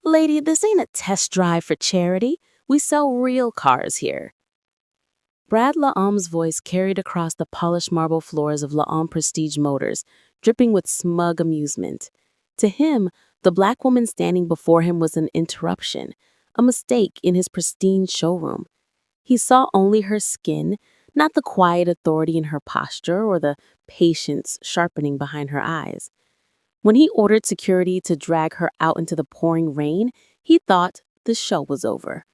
Lady, this ain't a test drive for charity. We sell real cars here. Brad Laom's voice carried across the polished marble floors of Laom Prestige Motors, dripping with smug amusement. To him, the black woman standing before him was an interruption, a mistake in his pristine showroom. He saw only her skin, not the quiet authority in her posture or the patience sharpening behind her eyes. When he ordered security to drag her out into the pouring rain, he thought the show was over.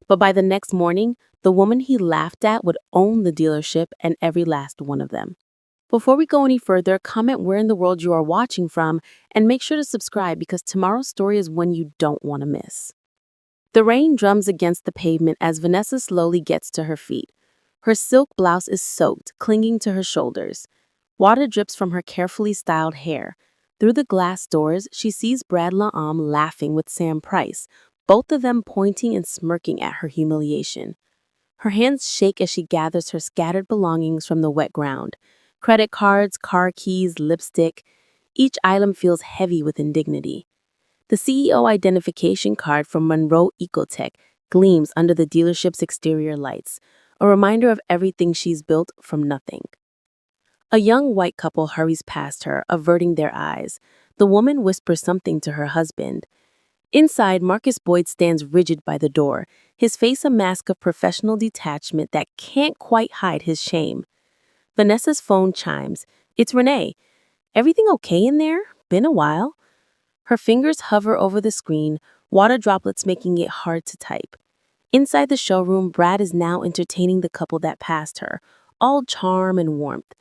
But by the next morning, the woman he laughed at would own the dealership and every last one of them. Before we go any further, comment where in the world you are watching from and make sure to subscribe because tomorrow's story is one you don't want to miss. The rain drums against the pavement as Vanessa slowly gets to her feet. Her silk blouse is soaked, clinging to her shoulders. Water drips from her carefully styled hair. Through the glass doors, she sees Brad Laom laughing with Sam Price, both of them pointing and smirking at her humiliation. Her hands shake as she gathers her scattered belongings from the wet ground. Credit cards, car keys, lipstick. Each item feels heavy with indignity. The CEO identification card from Monroe Ecotech gleams under the dealership's exterior lights, a reminder of everything she's built from nothing. A young white couple hurries past her, averting their eyes. The woman whispers something to her husband. Inside, Marcus Boyd stands rigid by the door, his face a mask of professional detachment that can't quite hide his shame. Vanessa's phone chimes. It's Renee. Everything okay in there? Been a while. Her fingers hover over the screen, water droplets making it hard to type. Inside the showroom, Brad is now entertaining the couple that passed her, all charm and warmth.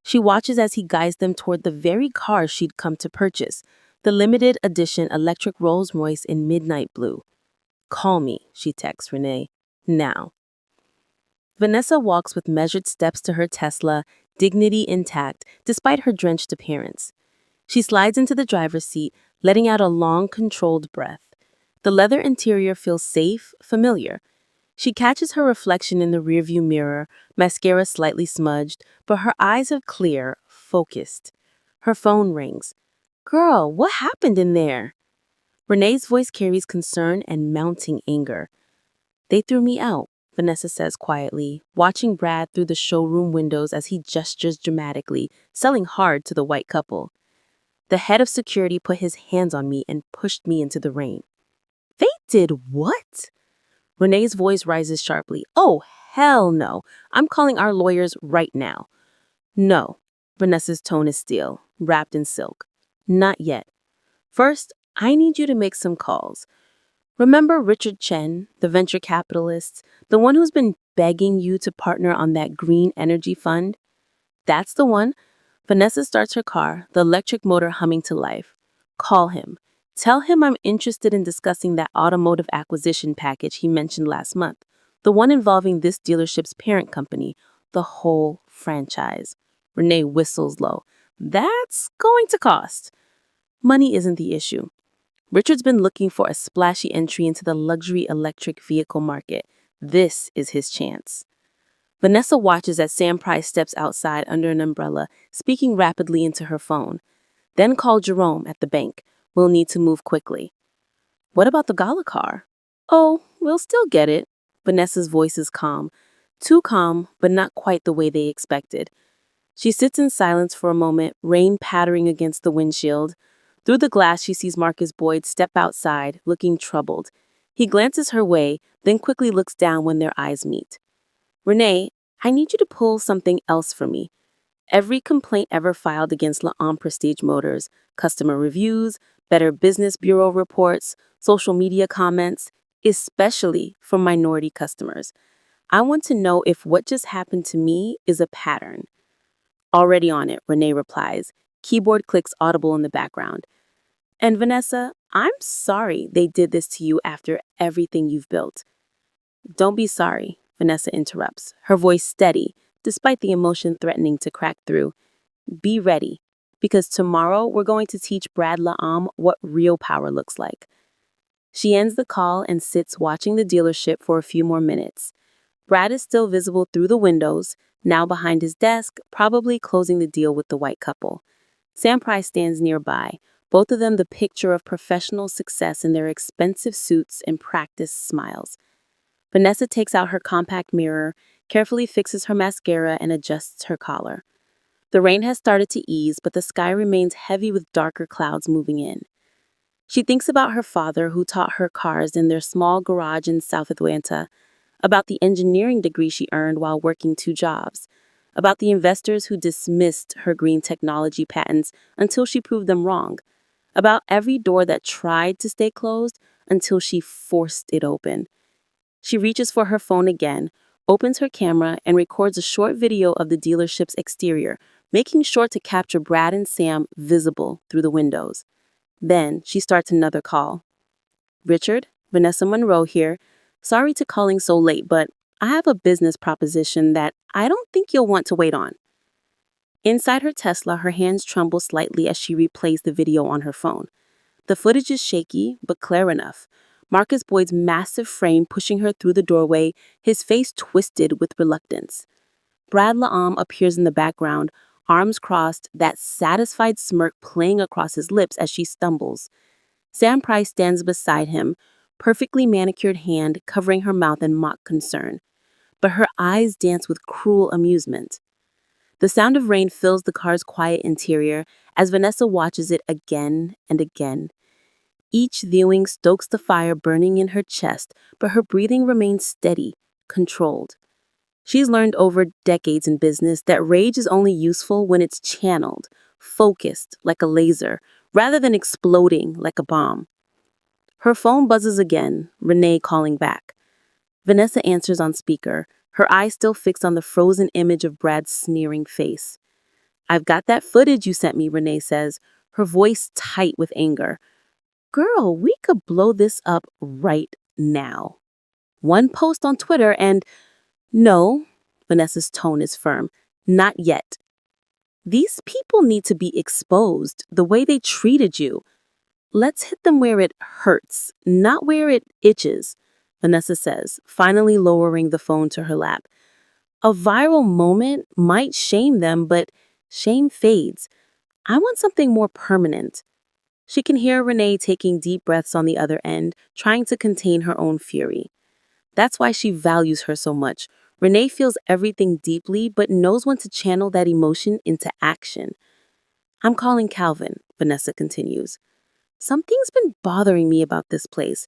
She watches as he guides them toward the very car she'd come to purchase, the limited edition electric Rolls-Royce in midnight blue. Call me, she texts Renee. Now. Vanessa walks with measured steps to her Tesla, dignity intact despite her drenched appearance. She slides into the driver's seat, letting out a long, controlled breath. The leather interior feels safe, familiar. She catches her reflection in the rearview mirror, mascara slightly smudged, but her eyes are clear, focused. Her phone rings. Girl, what happened in there? Renee's voice carries concern and mounting anger. They threw me out, Vanessa says quietly, watching Brad through the showroom windows as he gestures dramatically, selling hard to the white couple. The head of security put his hands on me and pushed me into the rain. They did what? Renee's voice rises sharply. Oh, hell no. I'm calling our lawyers right now. No. Vanessa's tone is steel, wrapped in silk. Not yet. First, I need you to make some calls. Remember Richard Chen, the venture capitalist, the one who's been begging you to partner on that green energy fund? That's the one. Vanessa starts her car, the electric motor humming to life. Call him. Tell him I'm interested in discussing that automotive acquisition package he mentioned last month, the one involving this dealership's parent company, the whole franchise. Renee whistles low. That's going to cost. Money isn't the issue. Richard's been looking for a splashy entry into the luxury electric vehicle market. This is his chance. Vanessa watches as Sam Price steps outside under an umbrella, speaking rapidly into her phone. Then call Jerome at the bank. We'll need to move quickly. What about the gala car? Oh, we'll still get it. Vanessa's voice is calm. Too calm, but not quite the way they expected. She sits in silence for a moment, rain pattering against the windshield. Through the glass, she sees Marcus Boyd step outside, looking troubled. He glances her way, then quickly looks down when their eyes meet. Renee, I need you to pull something else for me. Every complaint ever filed against Laom Prestige Motors, customer reviews, Better Business Bureau reports, social media comments, especially from minority customers. I want to know if what just happened to me is a pattern. Already on it, Renee replies. Keyboard clicks audible in the background. And Vanessa, I'm sorry they did this to you after everything you've built. Don't be sorry, Vanessa interrupts, her voice steady, despite the emotion threatening to crack through. Be ready, because tomorrow we're going to teach Brad Laom what real power looks like. She ends the call and sits watching the dealership for a few more minutes. Brad is still visible through the windows, now behind his desk, probably closing the deal with the white couple. Sam Price stands nearby, both of them the picture of professional success in their expensive suits and practiced smiles. Vanessa takes out her compact mirror, carefully fixes her mascara, and adjusts her collar. The rain has started to ease, but the sky remains heavy with darker clouds moving in. She thinks about her father, who taught her cars in their small garage in South Atlanta, about the engineering degree she earned while working two jobs, about the investors who dismissed her green technology patents until she proved them wrong, about every door that tried to stay closed until she forced it open. She reaches for her phone again, opens her camera, and records a short video of the dealership's exterior, making sure to capture Brad and Sam visible through the windows. Then she starts another call. Richard, Vanessa Monroe here. Sorry to calling so late, but I have a business proposition that I don't think you'll want to wait on. Inside her Tesla, her hands tremble slightly as she replays the video on her phone. The footage is shaky, but clear enough. Marcus Boyd's massive frame pushing her through the doorway, his face twisted with reluctance. Brad Laam appears in the background, arms crossed, that satisfied smirk playing across his lips as she stumbles. Sam Price stands beside him, perfectly manicured hand covering her mouth in mock concern. But her eyes dance with cruel amusement. The sound of rain fills the car's quiet interior as Vanessa watches it again and again. Each viewing stokes the fire burning in her chest, but her breathing remains steady, controlled. She's learned over decades in business that rage is only useful when it's channeled, focused like a laser, rather than exploding like a bomb. Her phone buzzes again, Renee calling back. Vanessa answers on speaker, her eyes still fixed on the frozen image of Brad's sneering face. "I've got that footage you sent me," Renee says, her voice tight with anger. "Girl, we could blow this up right now. One post on Twitter and—" "No," Vanessa's tone is firm, "not yet. These people need to be exposed, the way they treated you. Let's hit them where it hurts, not where it itches," Vanessa says, finally lowering the phone to her lap. "A viral moment might shame them, but shame fades. I want something more permanent." She can hear Renee taking deep breaths on the other end, trying to contain her own fury. That's why she values her so much. Renee feels everything deeply, but knows when to channel that emotion into action. "I'm calling Calvin," Vanessa continues. "Something's been bothering me about this place.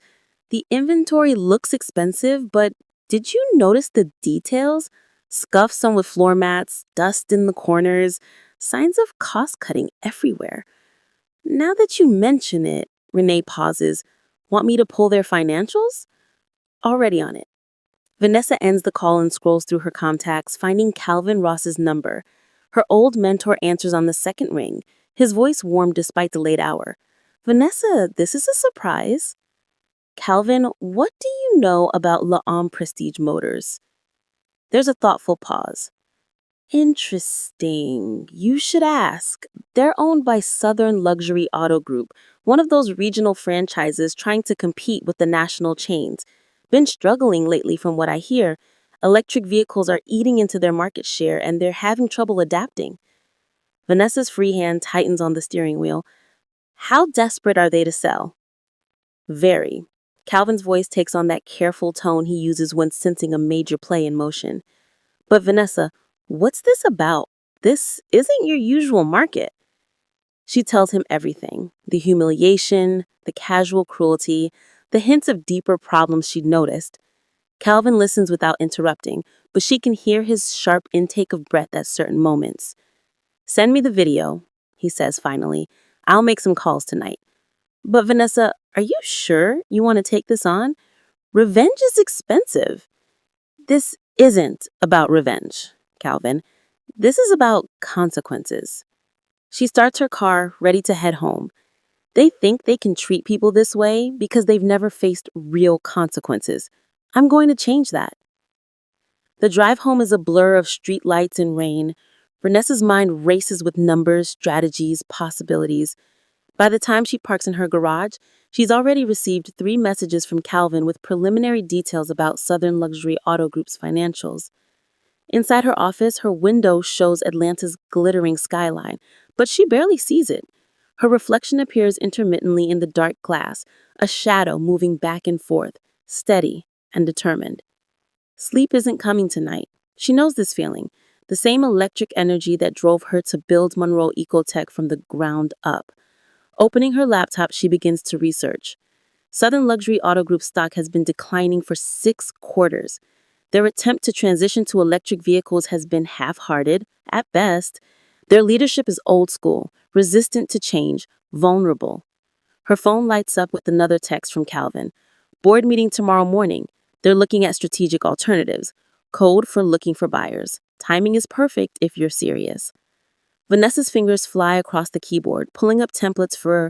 The inventory looks expensive, but did you notice the details? Scuffs on with floor mats, dust in the corners, signs of cost cutting everywhere. Now that you mention it," Renee pauses, "want me to pull their financials?" "Already on it." Vanessa ends the call and scrolls through her contacts, finding Calvin Ross's number. Her old mentor answers on the second ring, his voice warm despite the late hour. "Vanessa, this is a surprise." "Calvin, what do you know about Laam Prestige Motors?" There's a thoughtful pause. "Interesting. You should ask. They're owned by Southern Luxury Auto Group, one of those regional franchises trying to compete with the national chains. Been struggling lately from what I hear. Electric vehicles are eating into their market share and they're having trouble adapting." Vanessa's free hand tightens on the steering wheel. "How desperate are they to sell?" "Very." Calvin's voice takes on that careful tone he uses when sensing a major play in motion. "But Vanessa, what's this about? This isn't your usual market." She tells him everything, the humiliation, the casual cruelty, the hints of deeper problems she'd noticed. Calvin listens without interrupting, but she can hear his sharp intake of breath at certain moments. "Send me the video," he says finally. "I'll make some calls tonight." "But Vanessa, are you sure you want to take this on? Revenge is expensive." "This isn't about revenge, Calvin. This is about consequences." She starts her car, ready to head home. They think they can treat people this way because they've never faced real consequences. I'm going to change that. The drive home is a blur of street lights and rain. Vanessa's mind races with numbers, strategies, possibilities. By the time she parks in her garage, she's already received 3 messages from Calvin with preliminary details about Southern Luxury Auto Group's financials. Inside her office, her window shows Atlanta's glittering skyline, but she barely sees it. Her reflection appears intermittently in the dark glass, a shadow moving back and forth, steady and determined. Sleep isn't coming tonight. She knows this feeling, the same electric energy that drove her to build Monroe Ecotech from the ground up. Opening her laptop, she begins to research. Southern Luxury Auto Group stock has been declining for 6 quarters. Their attempt to transition to electric vehicles has been half-hearted, at best. Their leadership is old school, resistant to change, vulnerable. Her phone lights up with another text from Calvin. Board meeting tomorrow morning. They're looking at strategic alternatives. Code for looking for buyers. Timing is perfect if you're serious. Vanessa's fingers fly across the keyboard, pulling up templates for